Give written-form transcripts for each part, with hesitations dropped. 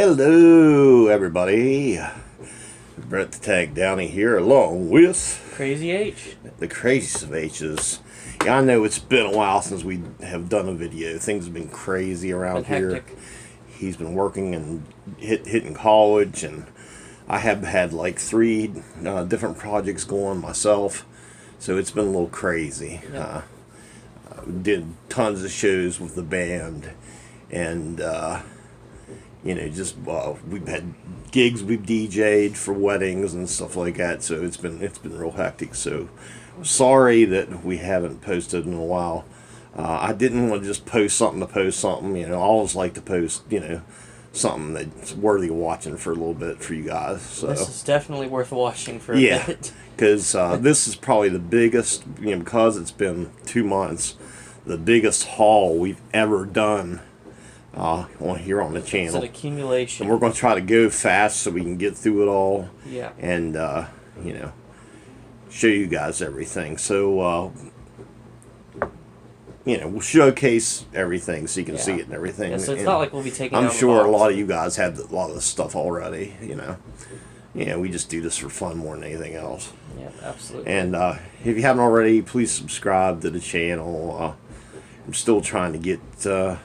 Hello, everybody. Brett the Tank Downey here, along with Crazy H. the craziest of H's. Yeah, I know it's been a while since we have done a video. Things have been crazy around here. Hectic. He's been working and hitting college, and I have had like 3 different projects going myself, so it's been a little crazy. Yep. Did tons of shows with the band, and you know, just we've had gigs, we've DJ'd for weddings and stuff like that. So it's been real hectic. So sorry that we haven't posted in a while. I didn't want to just post something to post something. You know, I always like to post, you know, something that's worthy of watching for a little bit for you guys. So this is definitely worth watching for a bit. Because this is probably the biggest, you know, because it's been 2 months, the biggest haul we've ever done on here on the channel. It's an accumulation. And we're going to try to go fast so we can get through it all. Yeah. And, you know, show you guys everything. So, you know, we'll showcase everything so you can see it and everything. Yeah, so it's and not like we'll be taking I'm down sure the a box. lot of you guys have a lot of this stuff already, you know. Yeah, we just do this for fun more than anything else. Yeah, absolutely. And if you haven't already, please subscribe to the channel. I'm still trying to get to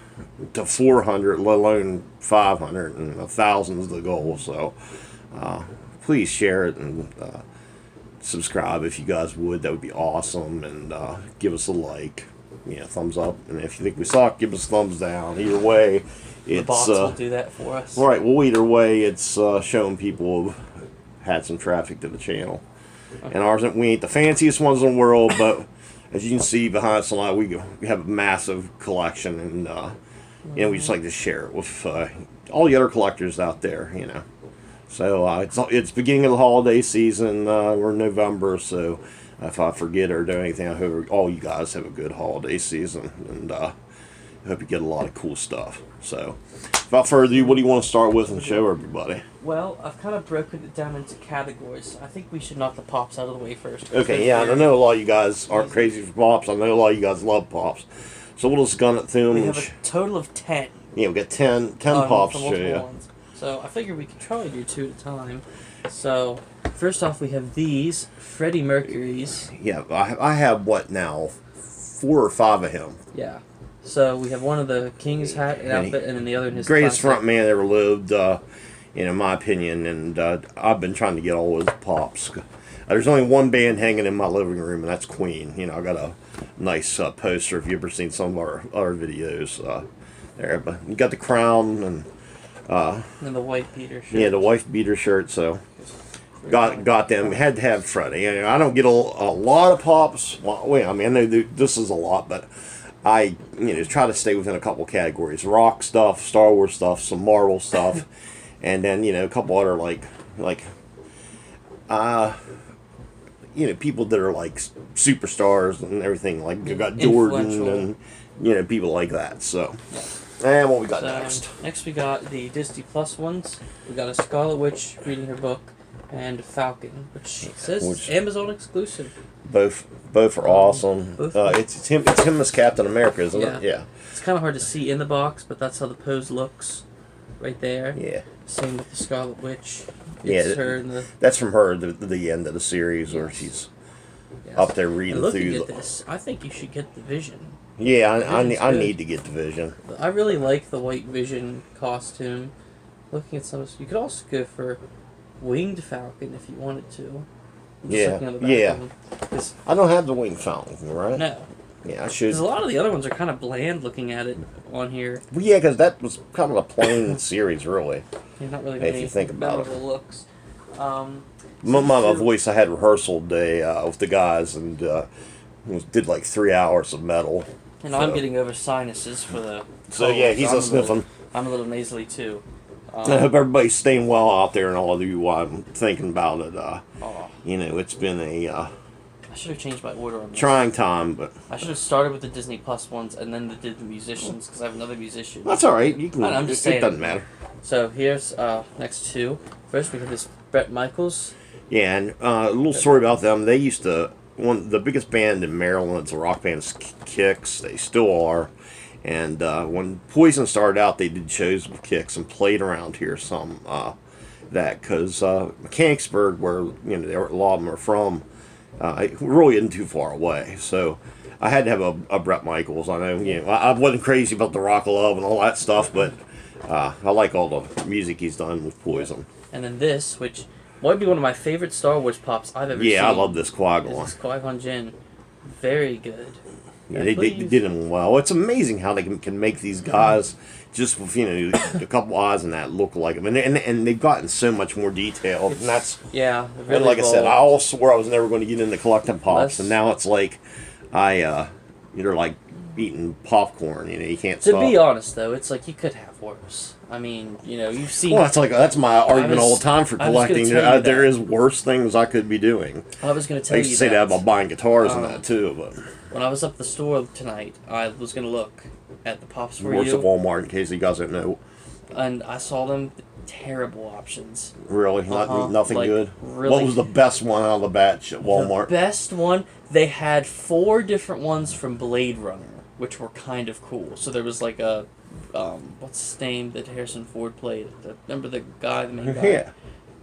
400, let alone 500, and 1,000 is the goal. So please share it and subscribe if you guys would. That would be awesome. And give us a like, thumbs up. And if you think we suck, give us a thumbs down. Either way, it's the bots will do that for us. Right. Well, either way, it's showing people have had some traffic to the channel. And ours, we ain't the fanciest ones in the world, but as you can see behind us a lot, we have a massive collection, and we just like to share it with all the other collectors out there, you know. So it's beginning of the holiday season. We're in November, so if I forget or do anything, I hope all you guys have a good holiday season, and I hope you get a lot of cool stuff. So, without further ado, what do you want to start with and show everybody? Well, I've kind of broken it down into categories. I think we should knock the pops out of the way first. Okay, yeah, and I know a lot of you guys aren't crazy for pops. I know a lot of you guys love pops. So we'll just gun it through them. We have a total of 10. Yeah, we got 10 pops to show you. Ones. So I figure we could probably do 2 at a time. So first off, we have these Freddie Mercury's. Yeah, I have what now? 4 or 5 of him. Yeah. So we have one of the King's hat and outfit, and then the other in his greatest classic. front man ever lived, in my opinion. And I've been trying to get all his pops. There's only one band hanging in my living room, and that's Queen. You know, I got a nice poster. If you've ever seen some of our other videos, there. But you got the crown and the white beater shirt. Yeah, the wife beater shirt. So got them. Had to have Freddie. You know, I don't get a lot of pops. Well, I mean, I know this is a lot, but I try to stay within a couple categories: rock stuff, Star Wars stuff, some Marvel stuff, and then a couple other like people that are like superstars and everything. Like you got Jordan and people like that. So, and what we got next? Next we got the Disney Plus ones. We got a Scarlet Witch reading her book, and Falcon, which says Amazon exclusive. Both are awesome. It's him as Captain America, isn't it? Yeah. It's kind of hard to see in the box, but that's how the pose looks, right there. Yeah. Same with the Scarlet Witch. It's her in the. That's from her the end of the series where she's up there reading through. This, I think you should get the Vision. Yeah, I need to get the Vision. I really like the white Vision costume. Looking at some, you could also go for Winged Falcon if you wanted to. I don't have the Winged Falcon, right? No. Yeah, I should. Because a lot of the other ones are kind of bland looking at it on here. Well, yeah, because that was kind of a plain series, really. You're not really if you think about it. Looks. My voice, I had rehearsal day with the guys and did like 3 hours of metal. And I'm getting over sinuses for the. So yeah, he's sniffing. I'm a little nasally too. I hope everybody's staying well out there and all of you while I'm thinking about it. It's been a I should have changed my order on this. Trying time, but I should have started with the Disney Plus ones and then did the musicians because I have another musician. That's all right. You can. I'm just saying. It doesn't matter. So here's next 2. First we have this Bret Michaels. Yeah, and a little story about them. They used to the biggest band in Maryland. It's a rock band, Kicks. They still are. And when Poison started out, they did shows with Kicks and played around here some. That because Mechanicsburg, where a lot of them are from, really isn't too far away. So I had to have a Bret Michaels. I know, I wasn't crazy about the Rock of Love and all that stuff, but I like all the music he's done with Poison. And then this, which might be one of my favorite Star Wars pops I've ever seen. Yeah, I love this Qui-Gon. This Qui-Gon Jinn, very good. Yeah, they did him well. It's amazing how they can make these guys just with a couple eyes and that look like them, and they've gotten so much more detailed. And that's really and like evolved. I said, I always swore I was never going to get into collecting pops, and now it's like you're like eating popcorn. You can't stop. To be honest, though, it's like you could have worse. I mean, you've seen. Well, that's my argument all the time for collecting. There is worse things I could be doing. I was going to tell I you used to say that about buying guitars and that too, but. When I was up at the store tonight, I was going to look at the pops for Works you. at Walmart, in case you guys don't know. And I saw them, terrible options. Really? Nothing good? Really, what was the best one out of the batch at Walmart? The best one, they had 4 different ones from Blade Runner, which were kind of cool. So there was like a, what's his name that Harrison Ford played? Remember the guy, the main guy? Yeah.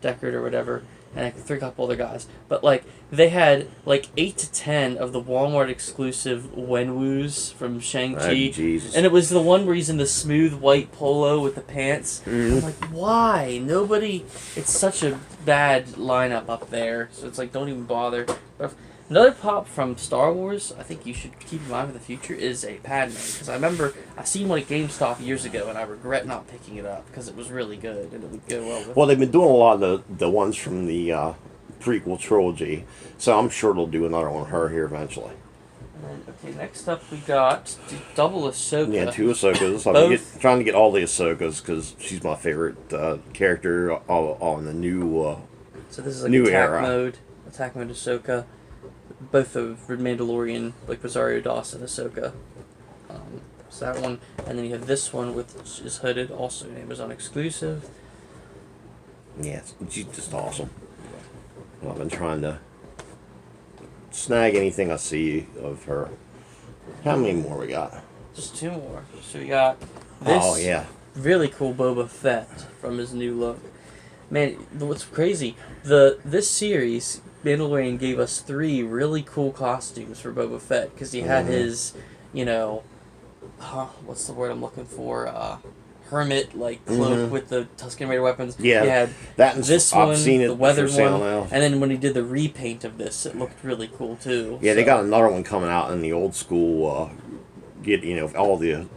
Deckard or whatever. And like 3 couple other guys. But like, they had like 8 to 10 of the Walmart exclusive Wenwus from Shang-Chi. Jesus. And it was the one where he's in the smooth white polo with the pants. Mm-hmm. I'm like, why? Nobody... It's such a bad lineup up there. So it's like, don't even bother. But another pop from Star Wars, I think you should keep in mind for the future, is a Padme. Because I remember I seen one at GameStop years ago, and I regret not picking it up because it was really good and it would go well with. Well, they've been doing a lot of the ones from the prequel trilogy, so I'm sure they'll do another one of her here eventually. And then, okay, next up we got double Ahsoka. Yeah, 2 Ahsokas. I'm trying to get all the Ahsokas because she's my favorite character on the new So this is like new attack era. Attack mode Ahsoka. Both of Mandalorian, like Rosario Dawson, Ahsoka. So that one, and then you have this one, which is hooded, also an Amazon exclusive. Yeah, she's just awesome. I've been trying to snag anything I see of her. How many more we got? Just 2 more. So we got this really cool Boba Fett from his new look. Man, what's crazy, this series, Mandalorian gave us 3 really cool costumes for Boba Fett, because he had his, what's the word I'm looking for? Hermit cloak with the Tusken Raider weapons. Yeah, he had that this I've one, seen it the weathered for sale one, now. and then when he did the repaint of this, it looked really cool too. Yeah, they got another one coming out in the old school. All the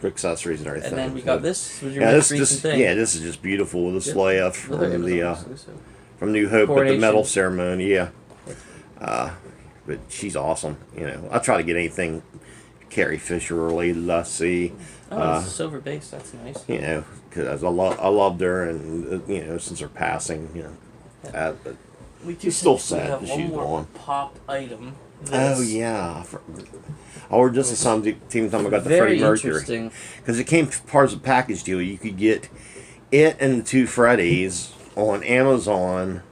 accessories and everything. And then we got this. Was your this recent thing. this is just beautiful. This Leia Exclusive. from New Hope at the Coronation. medal ceremony. Yeah, but she's awesome. I try to get anything Carrie Fisher related I see. Oh, it's silver base. That's nice. Because I loved her, and since her passing, but it's still sad that she's gone. Pop item. Oh yeah. Or just the same time I got the Very Freddie Mercury. interesting. Because it came part of the package deal. You could get it and the 2 Freddys on Amazon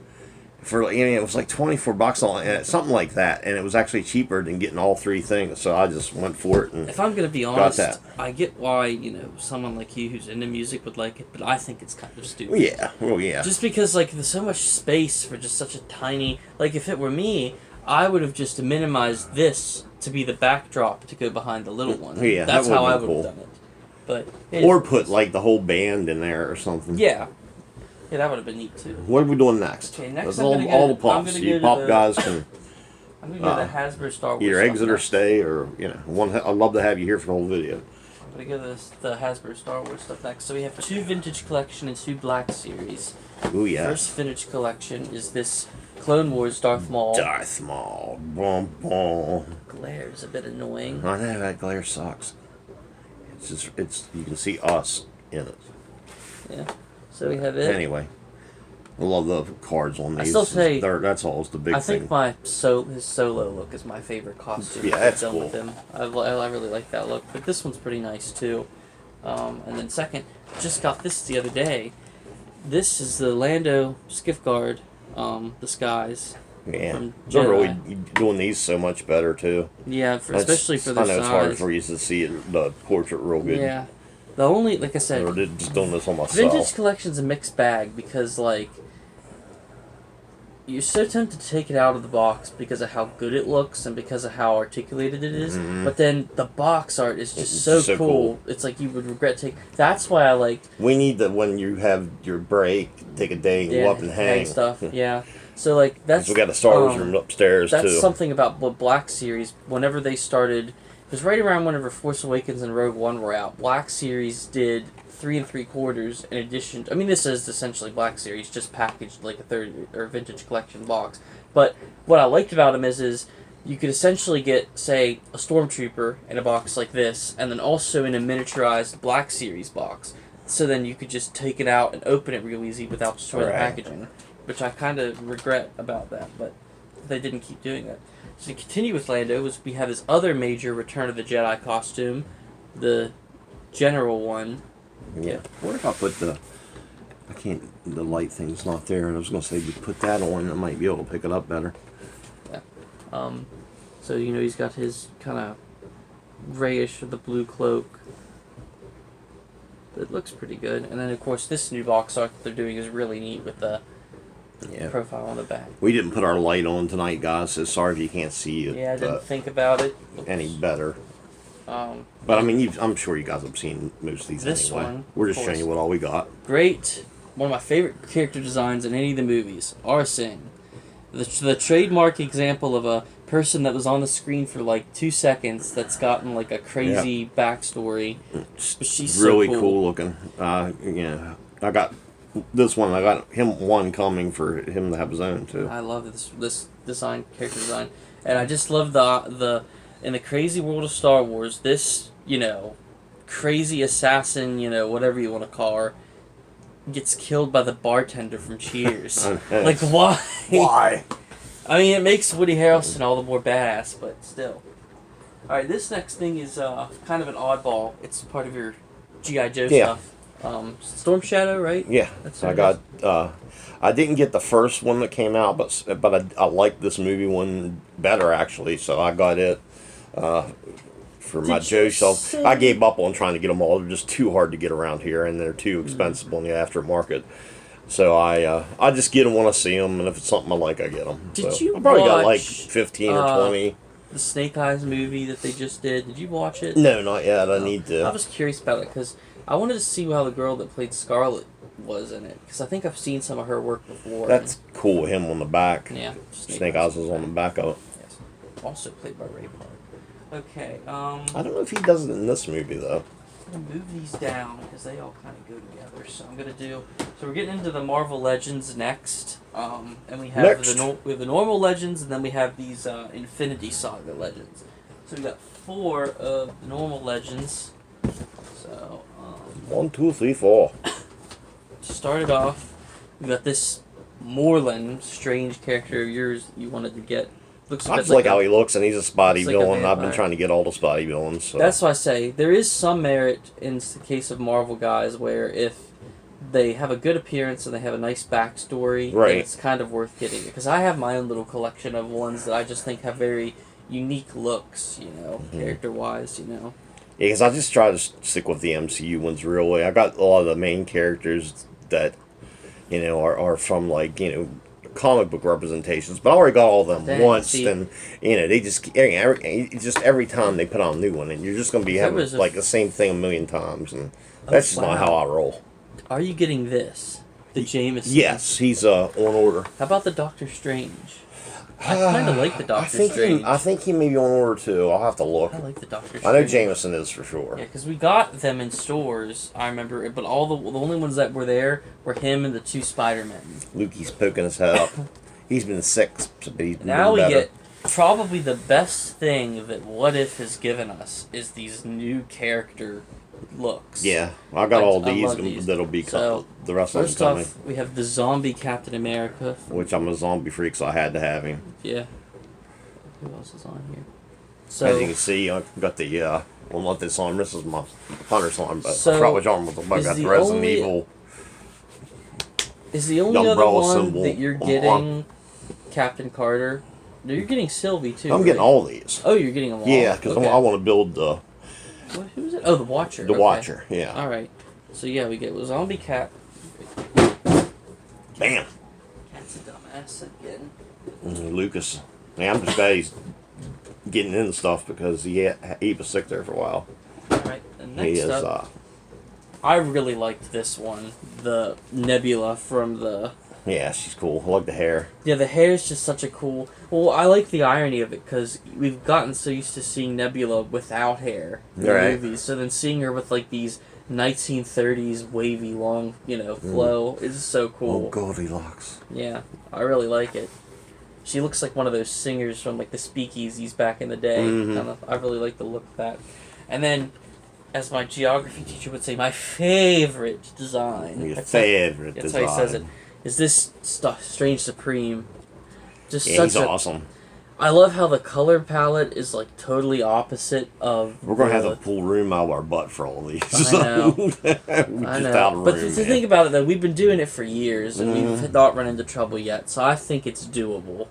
for it was like $24 on something like that, and it was actually cheaper than getting all 3 things. So I just went for it. And if I'm gonna be honest, I get why someone like you who's into music would like it, but I think it's kind of stupid. Yeah, well, yeah. Just because there's so much space for just such a tiny. If it were me, I would have just minimized this to be the backdrop to go behind the little one. Yeah, that's that how I would've would been have done it. But or put the whole band in there or something. Yeah, that would have been neat too. What are we doing next? Okay, next That's I'm gonna all go the pops. You pop guys can I'm gonna go to the Hasbro Star Wars. either exit or next. stay, or I'd love to have you here for the whole video. I'm gonna go to the Hasbro Star Wars stuff next. So we have 2 Vintage Collection and 2 Black Series. Ooh yeah. First Vintage Collection is this Clone Wars Darth Maul. Darth Maul. Boom, boom. Glare's a bit annoying. I know that glare sucks. It's you can see us in it. Yeah. So we have it. Anyway, I love the cards on these. I still say that's always the big thing. I think his solo look is my favorite costume. Yeah, that's done cool. with him. I really like that look, but this one's pretty nice too. And then second, just got this the other day. This is the Lando Skiff Guard disguise. Yeah, from they're really Jedi. doing these so much better too. Yeah, especially for their I know size. it's hard for you to see the portrait real good. Yeah. The only, like I said, They're just doing this on myself. vintage collection's a mixed bag because, like, you're so tempted to take it out of the box because of how good it looks and because of how articulated it is. Mm-hmm. But then the box art is just so cool. It's like you would regret taking. That's why I like. We need that when you have your break, take a day and go up and hang stuff. Yeah. So like that's. We got a Star Wars room upstairs that's too. That's something about the Black Series. Whenever they started, it was right around whenever Force Awakens and Rogue One were out. Black Series did 3 3/4 in addition. I mean, this is essentially Black Series, just packaged like a third or vintage collection box. But what I liked about them is you could essentially get, say, a Stormtrooper in a box like this, and then also in a miniaturized Black Series box. So then you could just take it out and open it real easy without destroying the packaging, which I kind of regret about that, but they didn't keep doing that. So to continue with Lando, we have this other major Return of the Jedi costume, the General one. Yeah. What if I put the light thing's not there, and I was going to say, we put that on, I might be able to pick it up better. Yeah. So, you know, he's got his kind of grayish with the blue cloak. It looks pretty good. And then, of course, this new box art that they're doing is really neat with the profile on the back. We didn't put our light on tonight, guys, so sorry if you can't see it. Yeah, I didn't think about it. Any better. But I mean, I'm sure you guys have seen most of these this anyway. one, we're just showing you what all we got. Great. One of my favorite character designs in any of the movies. Arsene. The trademark example of a person that was on the screen for like 2 seconds that's gotten like a crazy backstory. She's really so cool looking. Yeah, I got this one. I got him one coming for him to have his own too. I love this design, character design, and I just love the in the crazy world of Star Wars. This, you know, crazy assassin, you know, whatever you want to call her, gets killed by the bartender from Cheers. Like, why? Why? I mean, it makes Woody Harrelson all the more badass, but still. Alright, this next thing is kind of an oddball. It's part of your G.I. Joe stuff. Storm Shadow, right? Yeah, I got. I didn't get the first one that came out, but I liked this movie one better actually, so I got it for my Joe shelf. I gave up on trying to get them all. They're just too hard to get around here, and they're too expensive on the aftermarket. So I just get them when I see them, and if it's something I like, I get them. Did you I probably got watch, like 15 or 20. The Snake Eyes movie that they just did? Did you watch it? No, not yet. I need to. I was curious about it because I wanted to see how the girl that played Scarlet was in it, because I think I've seen some of her work before. That's cool. Him on the back. Yeah. Snake Eyes was on the back of it. Yes. Also played by Ray Park. Okay. I don't know if he does it in this movie though. I'm gonna move these down because they all kind of go together. So I'm gonna do. So we're getting into the Marvel Legends next, and we have the normal Legends, and then we have these Infinity Saga Legends. So we got 4 of the normal Legends. So 1, 2, 3, 4. To start it off, we got this Moreland, strange character of yours you wanted to get. Looks I just like how he looks, and he's a Spotty villain. Like I've been trying to get all the Spotty villains. So. That's why I say there is some merit in the case of Marvel guys where if they have a good appearance and they have a nice backstory, then it's kind of worth getting it. Because I have my own little collection of ones that I just think have very unique looks, you know, character-wise, you know. Yeah, because I just try to stick with the MCU ones, really. I got a lot of the main characters that, you know, are from, like, you know, comic book representations, but I already got all of them once, and you know they just every time they put out a new one, and you're just going to be having like the same thing a million times, and that's just not how I roll. Are you getting this, the Jameson? Yes, he's on order. How about the Doctor Strange? I kind of like the Doctor Strange. I think he may be on order too. I'll have to look. I like the Doctor Strange. I know Jameson is for sure. Yeah, because we got them in stores, I remember, but all the only ones that were there were him and the 2 Spider-Men. Lukey's poking his head up. He's been sick, but he's been now we better. get probably the best thing that What If has given us is these new character looks. Yeah, I got all these that'll be so, the rest of them coming. First off, we have the zombie Captain America. Which I'm a zombie freak, so I had to have him. Yeah. Who else is on here? So, as you can see, I've got the, well, not this arm, this is my Hunter's arm, but I forgot which arm was I got the Resident Evil. Is the only other one that you're getting Captain Carter. No, you're getting Sylvie too. I'm getting all these. Oh, you're getting them all. Yeah, because I want to build the. Who is it? Oh, the Watcher. The Watcher. Yeah. All right. So yeah, we get Zombie Cat. Bam. That's a dumbass again. Lucas. Man, I'm just glad he's getting into stuff because he was sick there for a while. All right. And next He is. up, I really liked this one, the Nebula from the. Yeah, she's cool. I like the hair. Yeah, the hair is just such a cool. Well, I like the irony of it because we've gotten so used to seeing Nebula without hair in movies. So then seeing her with like these 1930s wavy long, flow is so cool. Oh, Goldilocks. Yeah, I really like it. She looks like one of those singers from like the speakeasies back in the day. I really like the look of that. And then, as my geography teacher would say, my favorite design. Your favorite design. That's design. how he says it. Is this Strange Supreme? Just he's awesome. I love how the color palette is like totally opposite of. We're gonna have to pull room out of our butt for all these. I know. I know. But the thing about it though, we've been doing it for years and we've not run into trouble yet. So I think it's doable.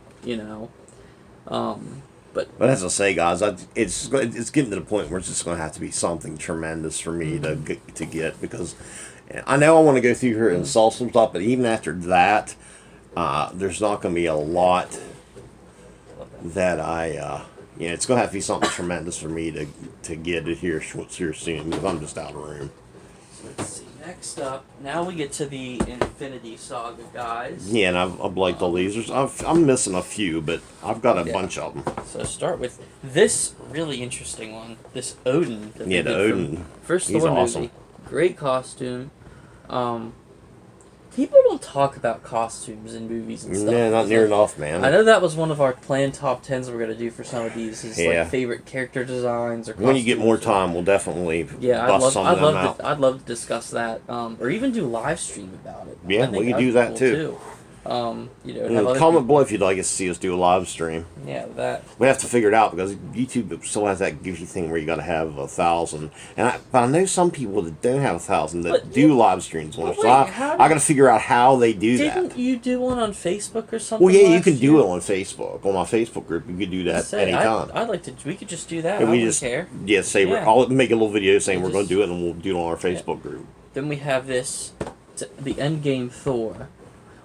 But as I say, guys, it's getting to the point where it's just gonna have to be something tremendous for me to get because I know I want to go through here and sell some stuff, but even after that, there's not gonna be a lot that it's going to have to be something tremendous for me to get it here soon because I'm just out of room. So let's see. Next up, now we get to the Infinity Saga, guys. Yeah, and I've liked all these. I'm missing a few, but I've got a bunch of them. So start with this really interesting one. This Odin. The Odin. First He's Thor awesome. movie. Great costume. People don't talk about costumes in movies and stuff. Yeah, not near enough, man. I know that was one of our planned top 10s we're going to do for some of these. Is like favorite character designs or costumes. When you get more time, we'll definitely bust some of them out. I'd love to discuss that. Or even do live stream about it. Yeah, we can do that too. Comment below if you'd like to see us do a live stream. Yeah, that. We have to figure it out because YouTube still has that goofy thing where you got to have 1,000. But I know some people that don't have 1,000 that do live streams. So I got to figure out how they do that. Didn't you do one on Facebook or something? Well, yeah, you can do it on Facebook. On my Facebook group, you could do that anytime. I'd like to. We could just do that. And I wouldn't care. Yeah, I'll make a little video saying we're going to do it, and we'll do it on our Facebook group. Then we have the Endgame Thor,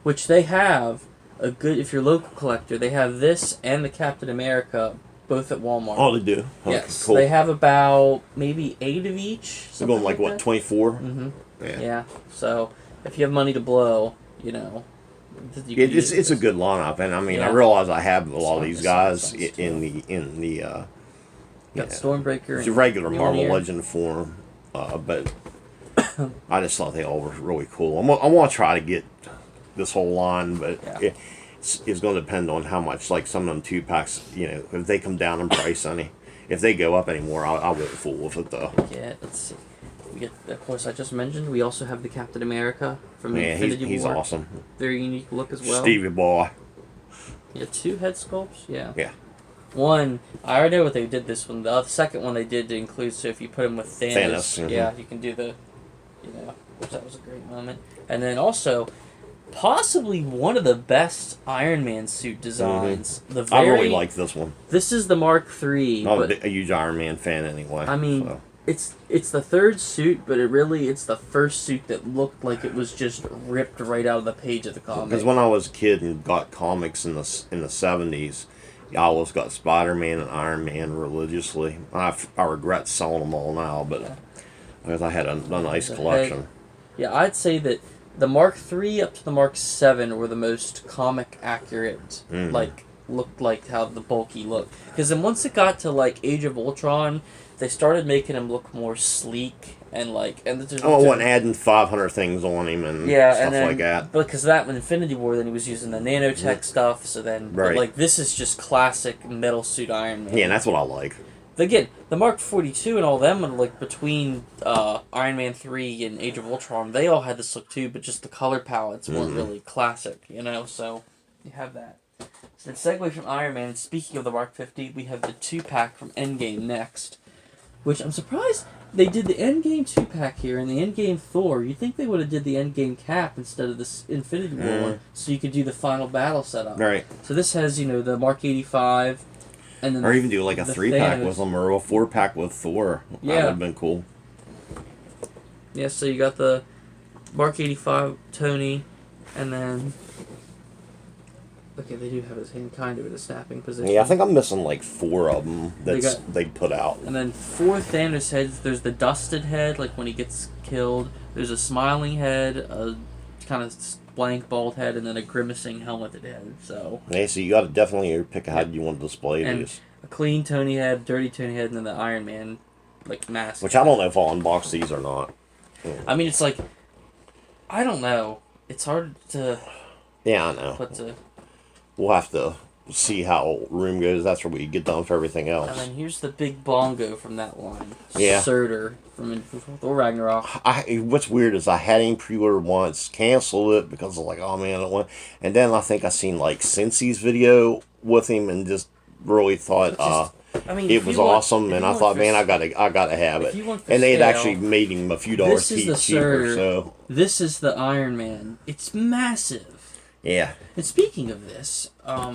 which they have. If you're a local collector, they have this and the Captain America both at Walmart. Oh, they do? Yes. Cool. They have about maybe 8 of each. They're going like what, 24? Mm-hmm. Yeah. So, if you have money to blow, it's a good lineup. And I mean, I realize I have a lot of these guys in the got Stormbreaker. It's a regular Marvel Legend form, but I just thought they all were really cool. I want to try to get this whole line, but it's going to depend on how much, like some of them 2-packs, if they come down in price, honey. If they go up anymore, I won't fool with it, though. Yeah, let's see. We get, of course, I just mentioned, we also have the Captain America from Infinity War. He's awesome. Very unique look as well. Stevie boy. Yeah, 2 head sculpts, yeah. Yeah. One, I already know what they did this one. The second one they did to include, so if you put him with Thanos, yeah, you can do the, which that was a great moment. And then also, possibly one of the best Iron Man suit designs. I really like this one. This is the Mark III. I'm a huge Iron Man fan anyway. I mean, it's the third suit, but it's the first suit that looked like it was just ripped right out of the page of the comic. Because when I was a kid and got comics in the 70s, I always got Spider-Man and Iron Man religiously. I regret selling them all now, but because I had a nice collection. I'd say that the Mark III up to the Mark VII were the most comic accurate, looked like how the bulky looked. Because then once it got to like Age of Ultron, they started making him look more sleek and adding 500 things on him and stuff like that. Because that in Infinity War, then he was using the nanotech stuff. So then, this is just classic metal suit Iron Man. Yeah, and that's what I like. Again, the Mark 42 and all them, like between Iron Man 3 and Age of Ultron, they all had this look too, but just the color palettes weren't really classic, so you have that. So then segue from Iron Man, speaking of the Mark 50, we have the 2-pack from Endgame next, which I'm surprised They did the Endgame 2-pack here and the Endgame Thor. You'd think they would have did the Endgame Cap instead of this Infinity War one, so you could do the final battle setup. Right. So this has, the Mark 85, and then or even do like a 3-pack with them, or a 4-pack with Thor. Yeah. That would have been cool. Yeah, so you got the Mark 85 Tony, and then... Okay, they do have his hand kind of in a snapping position. Yeah, I think I'm missing like 4 of them that they put out. And then 4 Thanos heads. There's the dusted head, like when he gets killed. There's a smiling head, a kind of blank bald head, and then a grimacing helmeted head. So yeah, so you got to definitely pick how you want to display these. A clean Tony head, dirty Tony head, and then the Iron Man mask. Which I don't know if I'll unbox these or not. I mean, it's like, I don't know. It's hard to. Yeah, I know. We'll have to see how room goes. That's where we get done for everything else. And then here's the big bongo from that line. Yeah. Surtur from Thor Ragnarok. What's weird is I had him pre-order once, canceled it because I was like, oh man, I don't want. And then I think I seen like Cincy's video with him and just really thought it was awesome. And I thought, man, I gotta have it. And they had actually made him a few dollars cheaper. So this is the Iron Man. It's massive. Yeah. And speaking of this, I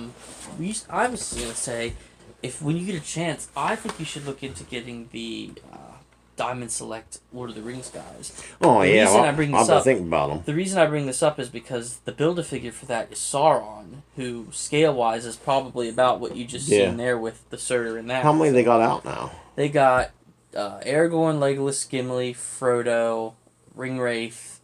was going to say, when you get a chance, I think you should look into getting the Diamond Select Lord of the Rings guys. Oh, yeah. I've been thinking about them. The reason I bring this up is because the Build-A-Figure for that is Sauron, who, scale-wise, is probably about what you just seen there with the Surtur and that. How many they got out now? They got Aragorn, Legolas, Gimli, Frodo, Ringwraith,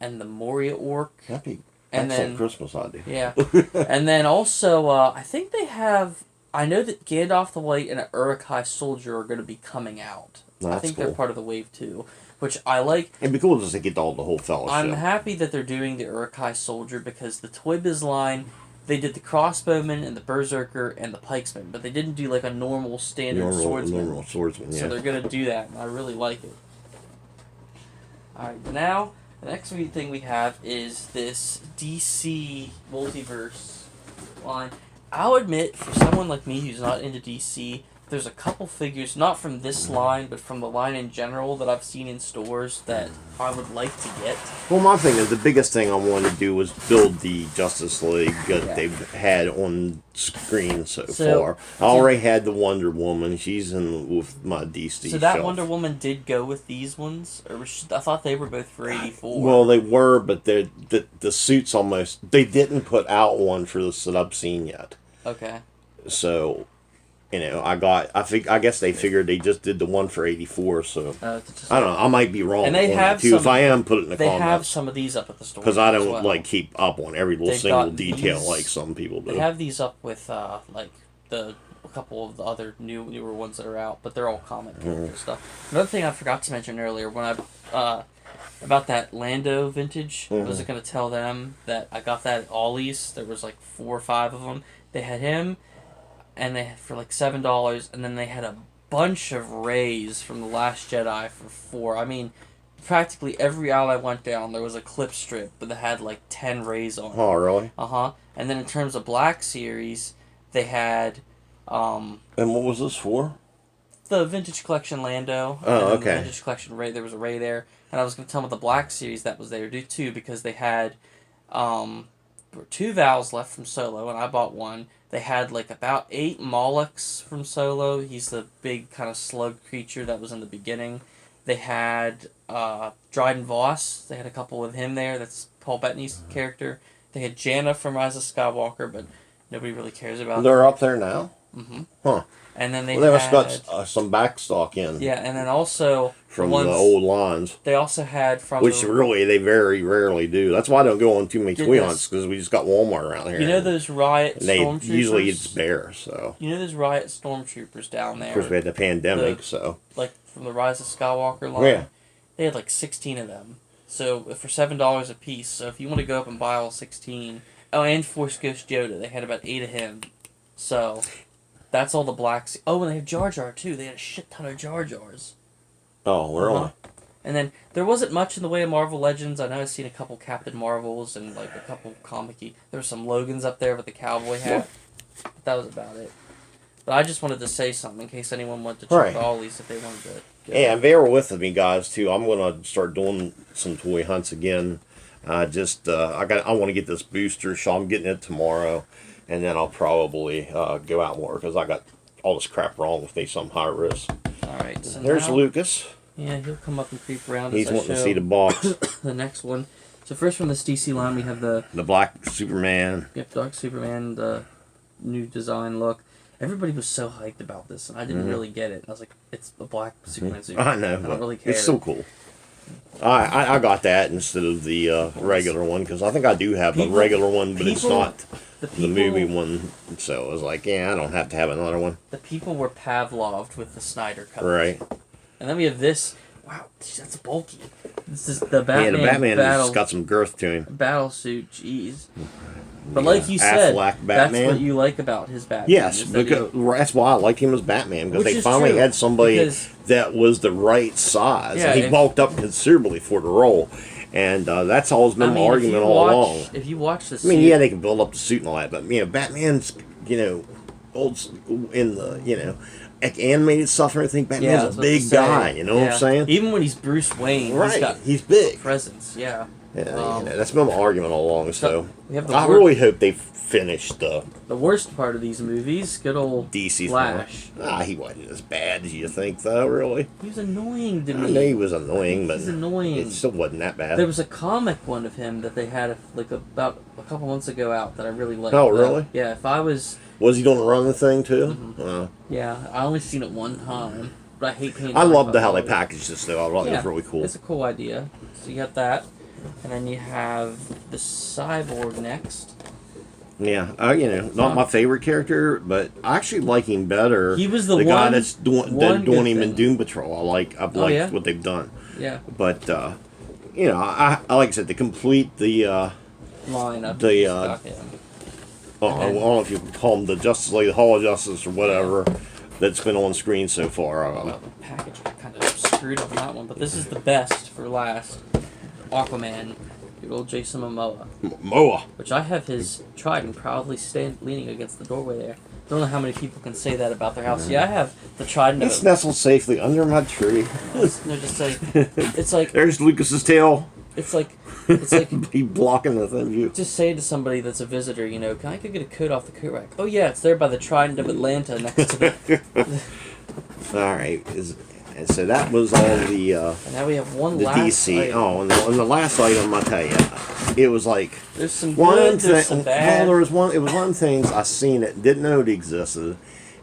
and the Moria Orc. That'd be and excellent Christmas idea. Yeah. And then also, I think they have... I know that Gandalf the White and an Uruk-hai soldier are going to be coming out. I think they're part of the wave too, which I like. It'd be cool just to get the whole fellowship. I'm happy that they're doing the Uruk-hai soldier because the Toy Biz line, they did the crossbowman and the berserker and the pikesman, but they didn't do like a normal standard swordsman. Normal swordsman, yeah. So they're going to do that, and I really like it. Alright, now, the next thing we have is this DC Multiverse line. I'll admit, for someone like me who's not into DC, there's a couple figures, not from this line, but from the line in general that I've seen in stores that I would like to get. Well, my thing is, the biggest thing I wanted to do was build the Justice League that they've had on screen so far. I already had the Wonder Woman. She's in with my DC So that shelf. Wonder Woman did go with these ones? Or I thought they were both for 84. Well, they were, but the suits almost... They didn't put out one for the setup scene yet. Okay. So... I guess they figured they just did the one for 84, so... I don't know, I might be wrong. And they have too. If I am, put it in the comments. They have some of these up at the store. Because I don't, keep up on every little single detail like some people do. They have these up with, a couple of the other newer ones that are out, but they're all comic character stuff. Another thing I forgot to mention earlier, when about that Lando vintage, I was going to tell them that I got that at Ollie's. There was 4 or 5 of them. They had him... And they had for $7, and then they had a bunch of Rays from The Last Jedi for $4. I mean, practically every aisle I went down, there was a clip strip that had 10 Rays on it. Oh, really? Uh-huh. And then in terms of Black Series, they had... and what was this for? The Vintage Collection Lando. Oh, okay. The Vintage Collection Ray, there was a Ray there. And I was going to tell them about the Black Series that was there too, because they had 2 Vals left from Solo, and I bought one. They had about 8 Molochs from Solo. He's the big kind of slug creature that was in the beginning. They had Dryden Voss. They had a couple with him there. That's Paul Bettany's character. They had Janna from Rise of Skywalker, but nobody really cares about They're up there now? Mm-hmm. Huh. And then they must got some backstock in. Yeah, and then also... From the old lines. They also had from... Which really, they very rarely do. That's why I don't go on too many toy hunts, because we just got Walmart around here. You know those Riot Stormtroopers? Usually it's bare, so... You know those Riot Stormtroopers down there? Of course, we had the pandemic, so... From the Rise of Skywalker line? Yeah. They had 16 of them. So, for $7 a piece. So, if you want to go up and buy all 16... Oh, and Force Ghost Yoda. They had about 8 of him. So... That's all the blacks. Oh, and they have Jar Jar, too. They had a shit ton of Jar Jars. Oh, really? And then, there wasn't much in the way of Marvel Legends. I know I've seen a couple Captain Marvels and, a couple comic-y. There were some Logans up there with the cowboy hat. But that was about it. But I just wanted to say something in case anyone wanted to check Ollie's if they wanted to Yeah, and bear with me, guys, too. I'm gonna start doing some toy hunts again. I want to get this booster, so I'm getting it tomorrow, and then I'll probably go out more because I got all this crap wrong with me, so I'm high risk. All right. So there's now, Lucas. Yeah, he'll come up and creep around. He's wanting to see the box. The next one. So first from this DC line, we have the Black Superman. Yep, Dark Superman, the new design look. Everybody was so hyped about this, and I didn't really get it. I was like, it's a black Superman suit. I know. I don't really care. It's so cool. I got that instead of the regular one because I think I do have a regular one, but it's not the movie one. So I was like, yeah, I don't have to have another one. The people were Pavloved with the Snyder cut. Right. And then we have this. Wow, geez, that's bulky. This is the Batman. Yeah, the Batman has got some girth to him. Battle suit, jeez. But like you said, that's what you like about his Batman. Yes, because that's why I like him as Batman, because they finally had somebody that was the right size. Yeah, and he bulked up considerably for the role. And that's always been my argument all along. If you watch the suit... I mean, yeah, they can build up the suit and all that, but, Batman's, old in the, like animated stuff and everything, Batman's a big guy, you know what I'm saying? Even when he's Bruce Wayne, he's big. Presence, yeah. Yeah, that's been my argument all along, so I really hope they finish the worst part of these movies, good old DC's Flash. He wasn't as bad as you think, though, really. He was annoying to me. I know he was annoying, but he's annoying. It still wasn't that bad. There was a comic one of him that they had about a couple months ago out that I really liked. Oh, really? Yeah, if I was... Was he doing the running thing, too? Mm-hmm. Yeah, I only seen it one time, but I hate paying... I loved how they packaged this, though. I thought it was really cool. It's a cool idea. So you got that. And then you have the Cyborg next. Yeah, not my favorite character, but I actually like him better. He was the guy that's doing him in Doom Patrol. I've liked what they've done. Yeah. But I like I said, to complete the lineup. I don't know if you can call them the Justice League, the Hall of Justice, or whatever that's been on screen so far. The package got kind of screwed up on that one, but this is the best for last. Aquaman, good old Jason Momoa. Which I have his trident proudly leaning against the doorway there. Don't know how many people can say that about their house. Yeah, I have the trident. It's nestled safely under my tree. No, just like it's like there's Lucas's tail. It's like he blocking the thing. You just say to somebody that's a visitor, can I go get a coat off the coat rack? Oh yeah, it's there by the Trident of Atlanta next to the. All right. And so that was all the and now we have one the last DC. item. Oh, and the last item, I tell you, it was like there's some good, there's some bad. Well, there was one. It was one of the things I seen it, didn't know it existed,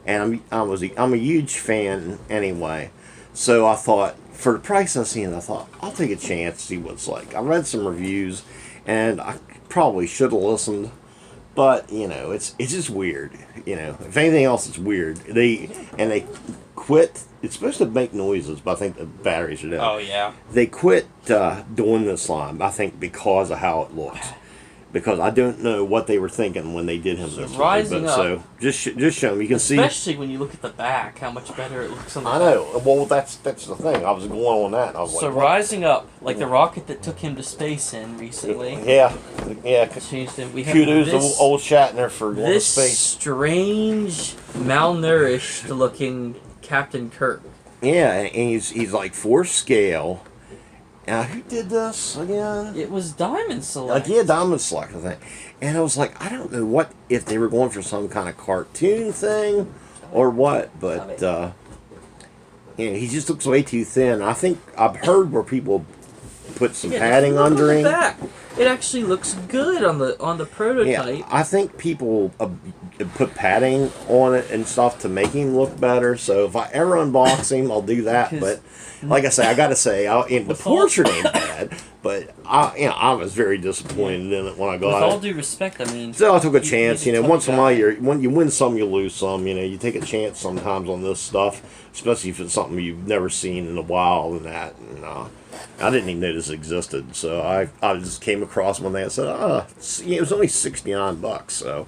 and I'm a huge fan anyway. So I thought, for the price I seen, I thought I'll take a chance, see what it's like. I read some reviews, and I probably should have listened, but it's just weird. If anything else, it's weird. They quit. It's supposed to make noises, but I think the batteries are down. Oh, yeah. They quit doing this line, I think, because of how it looked. Because I don't know what they were thinking when they did him this way. So just show them. You can see. Especially when you look at the back, how much better it looks on the back. I know. Well, that's the thing. I was going on that. I was so rising up, like the rocket that took him to space in recently. Yeah. Changed him. We have kudos to old Shatner for going to space. This strange, malnourished looking Captain Kirk. Yeah, and he's like 4 scale. Now, who did this again? It was Diamond Select. Diamond Select, I think. And I was like, I don't know if they were going for some kind of cartoon thing or what, but he just looks way too thin. I think I've heard where people put some padding under him. Back. It actually looks good on the prototype. Yeah, I think people put padding on it and stuff to make him look better. So if I ever unbox him, I'll do that. But like I say, I got to say, the portrait ain't bad. But I was very disappointed in it when I got it. With all due respect, I mean. So I took a chance. Once in a while, when you win some, you lose some. You take a chance sometimes on this stuff, especially if it's something you've never seen in a while and that. And I didn't even know this existed. So I just came across one day and said, it was only $69. So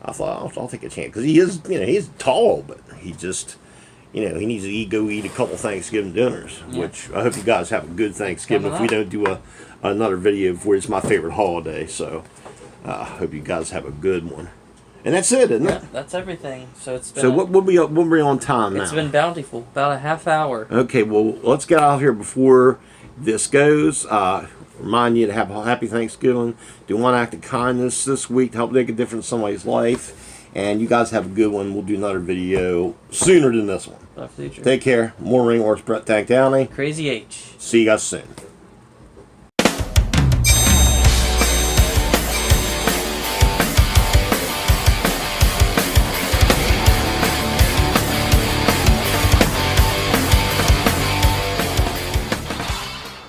I thought, I'll take a chance. Because he's tall, but he just, he needs to go eat a couple Thanksgiving dinners, which I hope you guys have a good Thanksgiving if we don't do another video where it's my favorite holiday. So I hope you guys have a good one. And that's it, isn't it? That's everything. So it's been. So we'll be on time now. It's been bountiful. About a half hour. Okay, well, let's get out of here before this goes. Remind you to have a happy Thanksgiving. Do one act of kindness this week to help make a difference in somebody's life. And you guys have a good one. We'll do another video sooner than this one. Future. Take care. More Ring Works, Brett Tank Downey. Crazy H. See you guys soon.